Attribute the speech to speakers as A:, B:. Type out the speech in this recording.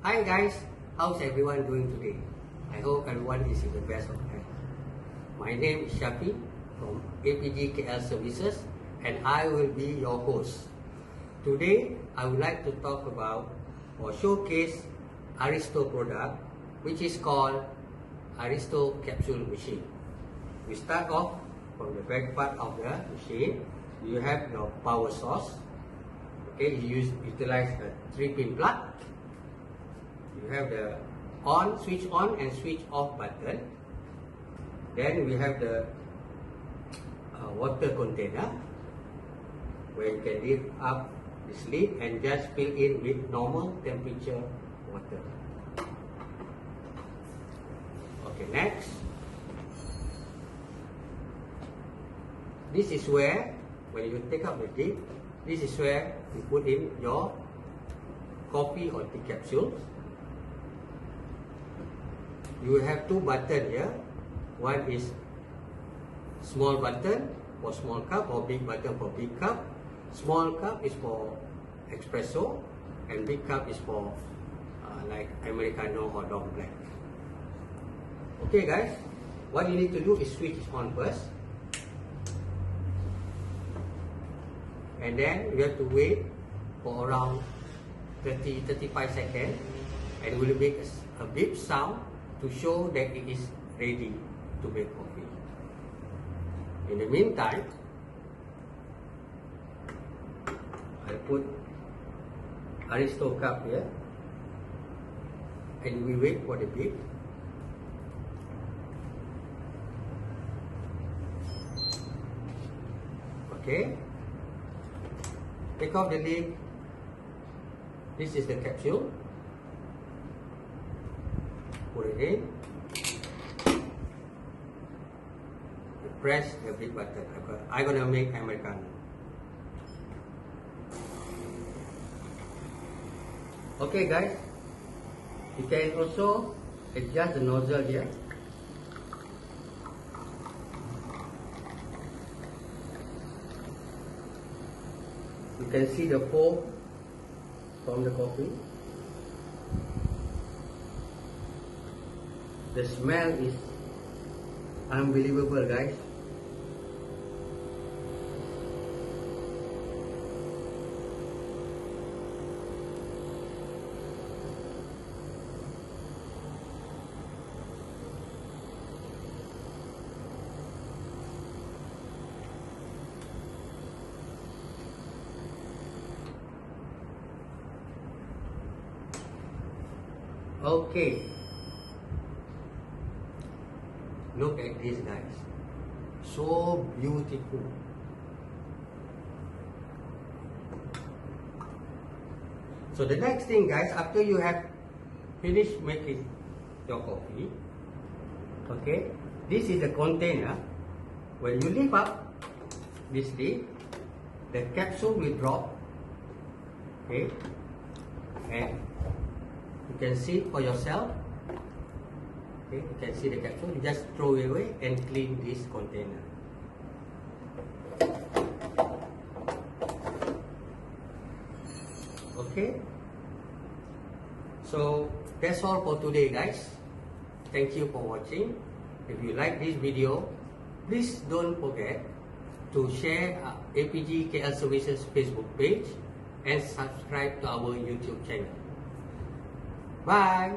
A: Hi guys, how's everyone doing today? I hope everyone is in the best of health. My name is Shafi from APG KL Services and I will be your host. Today, I would like to talk about or showcase Arissto product which is called Arissto Capsule machine. We start off from the back part of the machine. You have your power source. Okay, you utilize a 3-pin plug. You have the switch on and switch off button. Then we have the water container where you can lift up this lid and just fill in with normal temperature water. Okay, next. This is where, when you take out the lid, this is where you put in your coffee or tea capsules. You have two buttons here. One is small button for small cup or big button for big cup. Small cup is for espresso and big cup is for like Americano or dark black. Okay guys, what you need to do is switch it on first. And then you have to wait for around 30-35 seconds and it will make a beep sound to show that it is ready to make coffee. In the meantime, I put Arissto cup here and we wait for the beep. Okay, take off the lid. This is the capsule. Put it in. You press the big button. I'm gonna make Americano. Okay guys, you can also adjust the nozzle here. You can see the foam from the coffee. The smell is unbelievable guys. Okay. Look at this guys, so beautiful. So the next thing guys, after you have finished making your coffee, okay, this is the container. When you lift up this lid, the capsule will drop, okay, and you can see for yourself. Okay, you can see the capsule. You just throw it away and clean this container. Okay, so that's all for today guys. Thank you for watching. If you like this video, please don't forget to share APG KL Services Facebook page and subscribe to our YouTube channel. Bye.